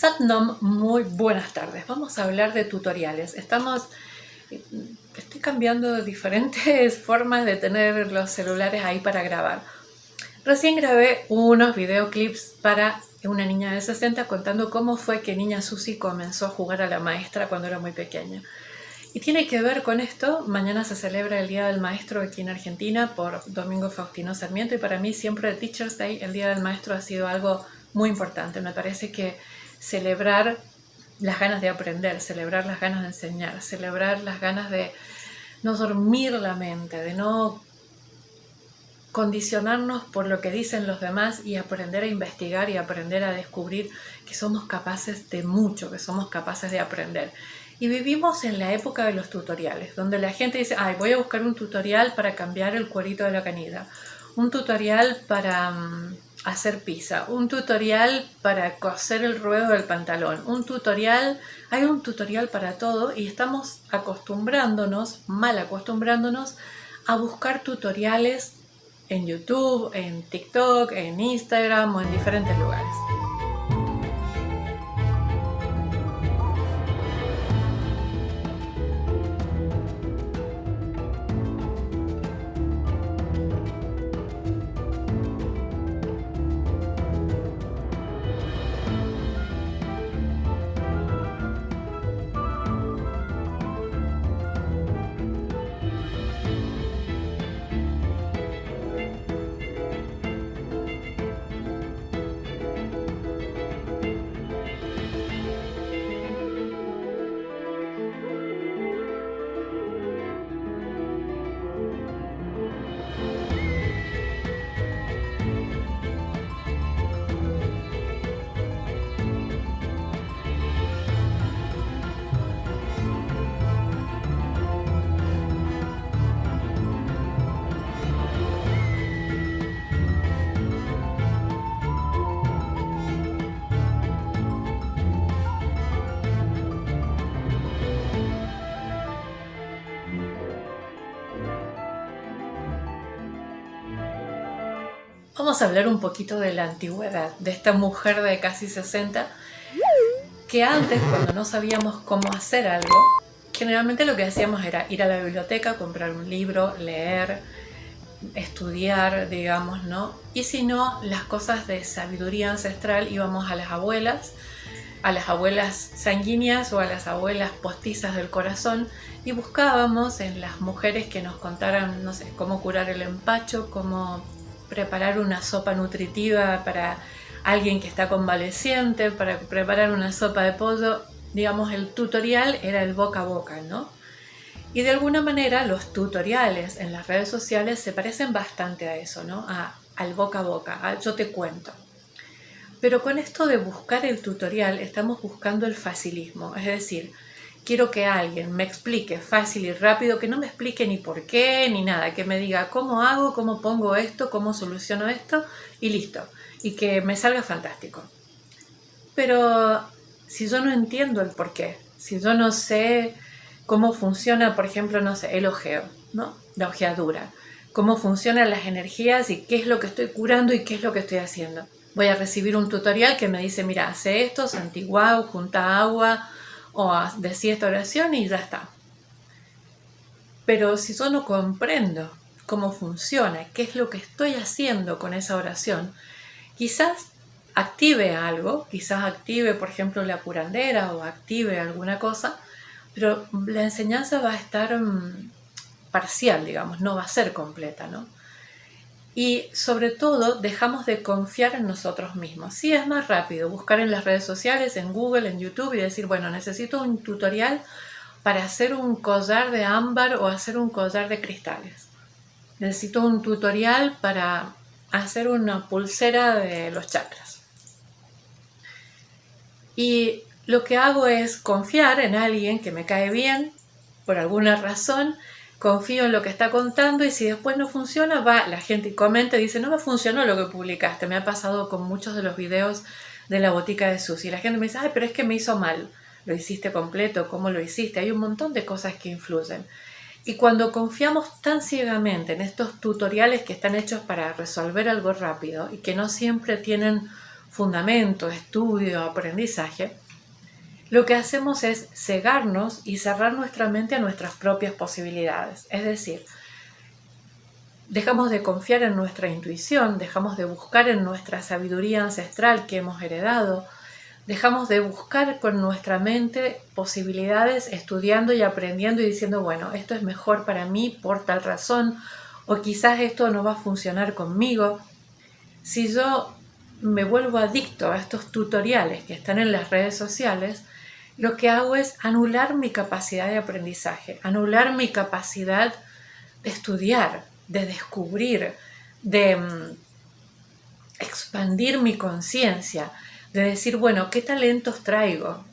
Satnam, muy buenas tardes. Vamos a hablar de tutoriales. Estoy cambiando diferentes formas de tener los celulares ahí para grabar. Recién grabé unos videoclips para una niña de 60 contando cómo fue que niña Susi comenzó a jugar a la maestra cuando era muy pequeña. Y tiene que ver con esto. Mañana se celebra el Día del Maestro aquí en Argentina por Domingo Faustino Sarmiento, y para mí siempre el Teacher's Day, el Día del Maestro, ha sido algo muy importante. Me parece que celebrar las ganas de aprender, celebrar las ganas de enseñar, celebrar las ganas de no dormir la mente, de no condicionarnos por lo que dicen los demás y aprender a investigar y aprender a descubrir que somos capaces de mucho, que somos capaces de aprender. Y vivimos en la época de los tutoriales, donde la gente dice, ay, voy a buscar un tutorial para cambiar el cuerito de la canilla, un tutorial para hacer pizza, un tutorial para coser el ruedo del pantalón, hay un tutorial para todo, y estamos mal acostumbrándonos a buscar tutoriales en YouTube, en TikTok, en Instagram o en diferentes lugares. Vamos a hablar un poquito de la antigüedad, de esta mujer de casi 60, que antes, cuando no sabíamos cómo hacer algo, generalmente lo que hacíamos era ir a la biblioteca, comprar un libro, leer, estudiar, digamos, ¿no? Y si no, las cosas de sabiduría ancestral, íbamos a las abuelas sanguíneas o a las abuelas postizas del corazón, y buscábamos en las mujeres que nos contaran, no sé, cómo curar el empacho, cómo preparar una sopa nutritiva para alguien que está convaleciente, para preparar una sopa de pollo. Digamos, el tutorial era el boca a boca, ¿no? Y de alguna manera los tutoriales en las redes sociales se parecen bastante a eso, ¿no? Al boca a boca, yo te cuento. Pero con esto de buscar el tutorial estamos buscando el facilismo, es decir, quiero que alguien me explique fácil y rápido, que no me explique ni por qué ni nada, que me diga cómo hago, cómo pongo esto, cómo soluciono esto y listo, y que me salga fantástico. Pero si yo no entiendo el por qué, si yo no sé cómo funciona, por ejemplo, no sé, el ojeo, ¿no? La ojeadura, cómo funcionan las energías y qué es lo que estoy curando y qué es lo que estoy haciendo. Voy a recibir un tutorial que me dice, mira, hace esto, santiguao, junta agua, o decía esta oración y ya está. Pero si yo no comprendo cómo funciona, qué es lo que estoy haciendo con esa oración, quizás active algo, quizás active, por ejemplo, la curandera o active alguna cosa, pero la enseñanza va a estar parcial, digamos, no va a ser completa, ¿no? Y sobre todo dejamos de confiar en nosotros mismos. Sí, es más rápido buscar en las redes sociales, en Google, en YouTube, y decir, bueno, necesito un tutorial para hacer un collar de ámbar o hacer un collar de cristales. Necesito un tutorial para hacer una pulsera de los chakras. Y lo que hago es confiar en alguien que me cae bien, por alguna razón, confío en lo que está contando y si después no funciona, va la gente y comenta y dice, no me funcionó lo que publicaste. Me ha pasado con muchos de los videos de la botica de Susi. La gente me dice, ay, pero es que me hizo mal. ¿Lo hiciste completo? ¿Cómo lo hiciste? Hay un montón de cosas que influyen. Y cuando confiamos tan ciegamente en estos tutoriales que están hechos para resolver algo rápido y que no siempre tienen fundamento, estudio, aprendizaje, lo que hacemos es cegarnos y cerrar nuestra mente a nuestras propias posibilidades. Es decir, dejamos de confiar en nuestra intuición, dejamos de buscar en nuestra sabiduría ancestral que hemos heredado, dejamos de buscar con nuestra mente posibilidades estudiando y aprendiendo y diciendo, bueno, esto es mejor para mí por tal razón, o quizás esto no va a funcionar conmigo. Si yo me vuelvo adicto a estos tutoriales que están en las redes sociales, lo que hago es anular mi capacidad de aprendizaje, anular mi capacidad de estudiar, de descubrir, de expandir mi conciencia, de decir, bueno, ¿qué talentos traigo?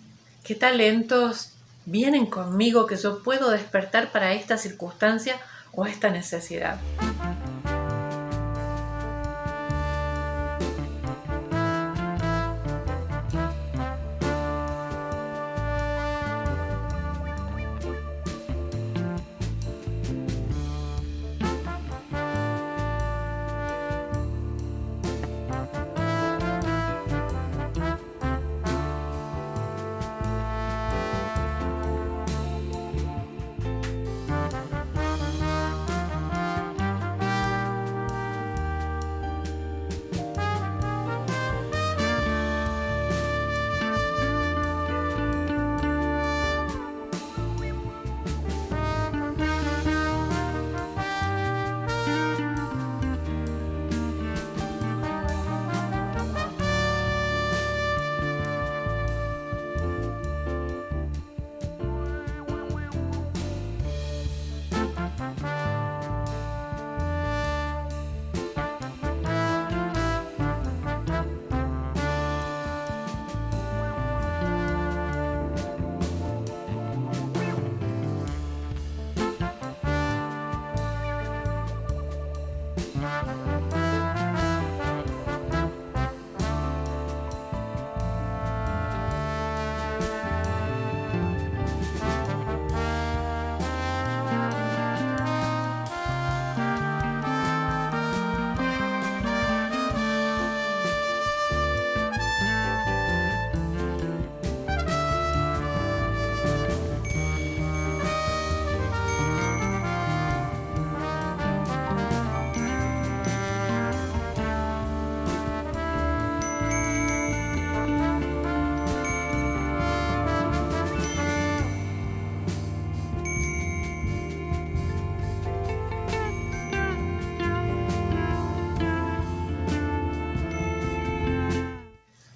¿Qué talentos vienen conmigo que yo puedo despertar para esta circunstancia o esta necesidad?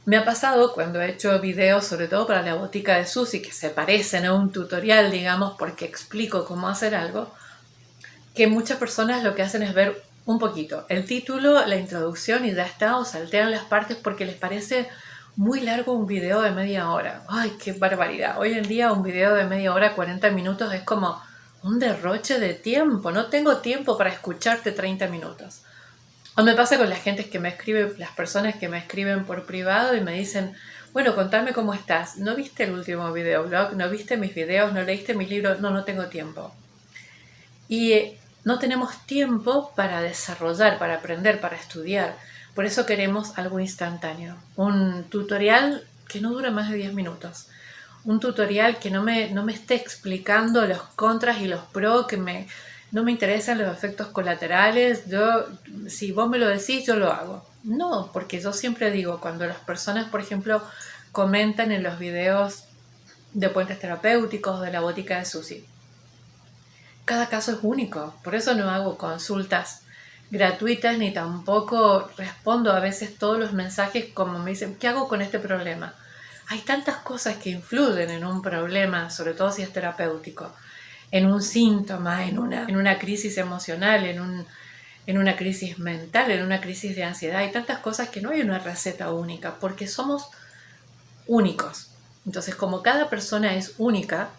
Me ha pasado cuando he hecho videos, sobre todo para la botica de Susi, que se parecen a un tutorial, digamos, porque explico cómo hacer algo, que muchas personas lo que hacen es ver un poquito el título, la introducción y ya está, o saltean las partes porque les parece muy largo un video de media hora. ¡Ay, qué barbaridad! Hoy en día un video de media hora, 40 minutos, es como un derroche de tiempo. No tengo tiempo para escucharte 30 minutos. O me pasa con la gente que me escribe, las personas que me escriben por privado y me dicen, bueno, contame cómo estás. ¿No viste el último videoblog? ¿No viste mis videos? ¿No leíste mis libros? No tengo tiempo. Y no tenemos tiempo para desarrollar, para aprender, para estudiar. Por eso queremos algo instantáneo. Un tutorial que no dura más de 10 minutos. Un tutorial que no me esté explicando los contras y los pros, no me interesan los efectos colaterales. Si vos me lo decís, yo lo hago. No, porque yo siempre digo, cuando las personas, por ejemplo, comentan en los videos de puentes terapéuticos de la botica de Susi, cada caso es único. Por eso no hago consultas gratuitas ni tampoco respondo a veces todos los mensajes como me dicen, ¿qué hago con este problema? Hay tantas cosas que influyen en un problema, sobre todo si es terapéutico, en un síntoma, en una crisis emocional, en una crisis mental, en una crisis de ansiedad. Hay tantas cosas que no hay una receta única, porque somos únicos. Entonces, como cada persona es única,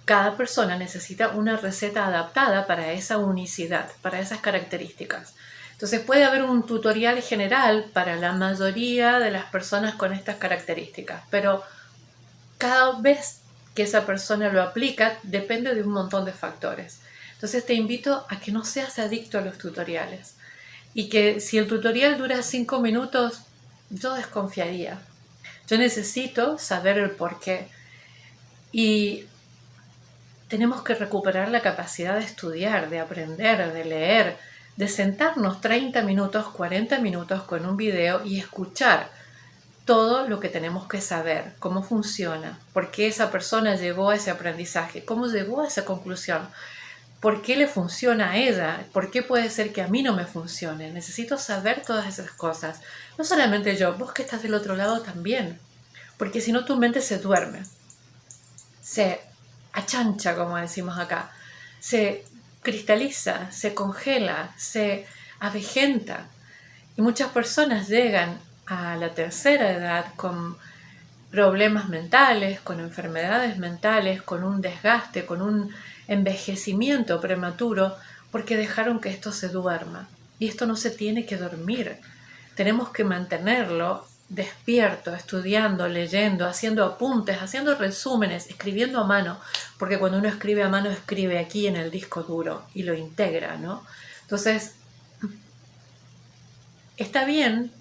cada persona necesita una receta adaptada para esa unicidad, para esas características. Entonces puede haber un tutorial general para la mayoría de las personas con estas características, pero cada vez que esa persona lo aplica depende de un montón de factores. Entonces te invito a que no seas adicto a los tutoriales y que si el tutorial dura 5 minutos, yo desconfiaría. Yo necesito saber el porqué y tenemos que recuperar la capacidad de estudiar, de aprender, de leer, de sentarnos 30 minutos, 40 minutos con un video y escuchar todo lo que tenemos que saber, cómo funciona, por qué esa persona llegó a ese aprendizaje, cómo llegó a esa conclusión, por qué le funciona a ella, por qué puede ser que a mí no me funcione. Necesito saber todas esas cosas. No solamente yo, vos que estás del otro lado también, porque si no tu mente se duerme, se achancha, como decimos acá, se cristaliza, se congela, se avejenta. Y muchas personas llegan a la tercera edad con problemas mentales, con enfermedades mentales, con un desgaste, con un envejecimiento prematuro, porque dejaron que esto se duerma. Y esto no se tiene que dormir. Tenemos que mantenerlo despierto, estudiando, leyendo, haciendo apuntes, haciendo resúmenes, escribiendo a mano, porque cuando uno escribe a mano, escribe aquí en el disco duro y lo integra, ¿no? Entonces, está bien,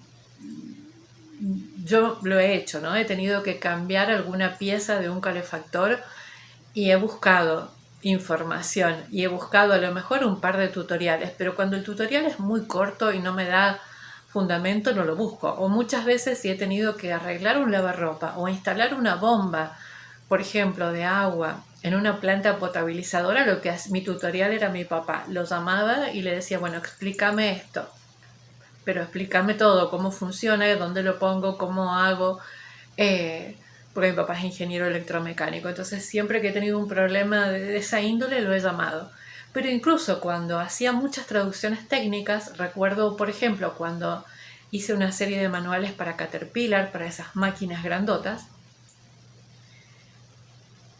yo lo he hecho, ¿no? He tenido que cambiar alguna pieza de un calefactor y he buscado información y he buscado a lo mejor un par de tutoriales, pero cuando el tutorial es muy corto y no me da fundamento, no lo busco. O muchas veces si he tenido que arreglar un lavarropa o instalar una bomba, por ejemplo, de agua en una planta potabilizadora, lo que mi tutorial era mi papá. Lo llamaba y le decía, bueno, explícame esto, pero explícame todo, cómo funciona, dónde lo pongo, cómo hago, porque mi papá es ingeniero electromecánico. Entonces siempre que he tenido un problema de esa índole lo he llamado. Pero incluso cuando hacía muchas traducciones técnicas, recuerdo, por ejemplo, cuando hice una serie de manuales para Caterpillar, para esas máquinas grandotas,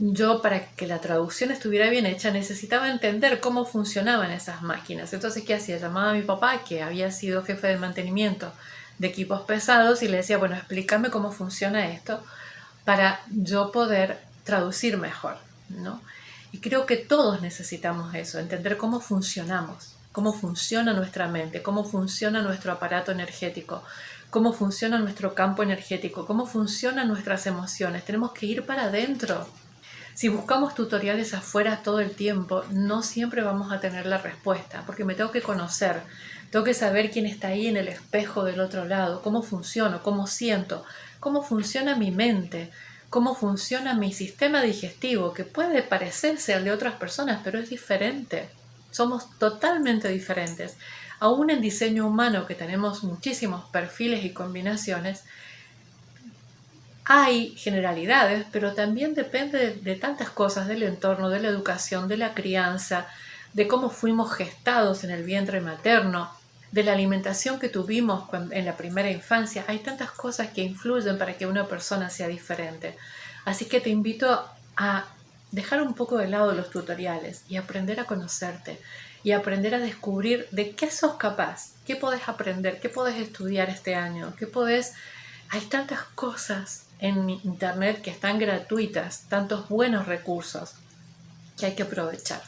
yo para que la traducción estuviera bien hecha necesitaba entender cómo funcionaban esas máquinas. Entonces, ¿qué hacía? Llamaba a mi papá, que había sido jefe de mantenimiento de equipos pesados, y le decía, bueno, explícame cómo funciona esto para yo poder traducir mejor, ¿no? Y creo que todos necesitamos eso, entender cómo funcionamos, cómo funciona nuestra mente, cómo funciona nuestro aparato energético, cómo funciona nuestro campo energético, cómo funcionan nuestras emociones. Tenemos que ir para adentro. Si buscamos tutoriales afuera todo el tiempo, no siempre vamos a tener la respuesta, porque me tengo que conocer, tengo que saber quién está ahí en el espejo del otro lado, cómo funciono, cómo siento, cómo funciona mi mente, cómo funciona mi sistema digestivo, que puede parecerse al de otras personas, pero es diferente. Somos totalmente diferentes. Aún en diseño humano, que tenemos muchísimos perfiles y combinaciones, hay generalidades, pero también depende de tantas cosas, del entorno, de la educación, de la crianza, de cómo fuimos gestados en el vientre materno, de la alimentación que tuvimos en la primera infancia. Hay tantas cosas que influyen para que una persona sea diferente. Así que te invito a dejar un poco de lado los tutoriales y aprender a conocerte y aprender a descubrir de qué sos capaz, qué podés aprender, qué podés estudiar este año, qué podés... Hay tantas cosas en internet que están gratuitas, tantos buenos recursos que hay que aprovechar.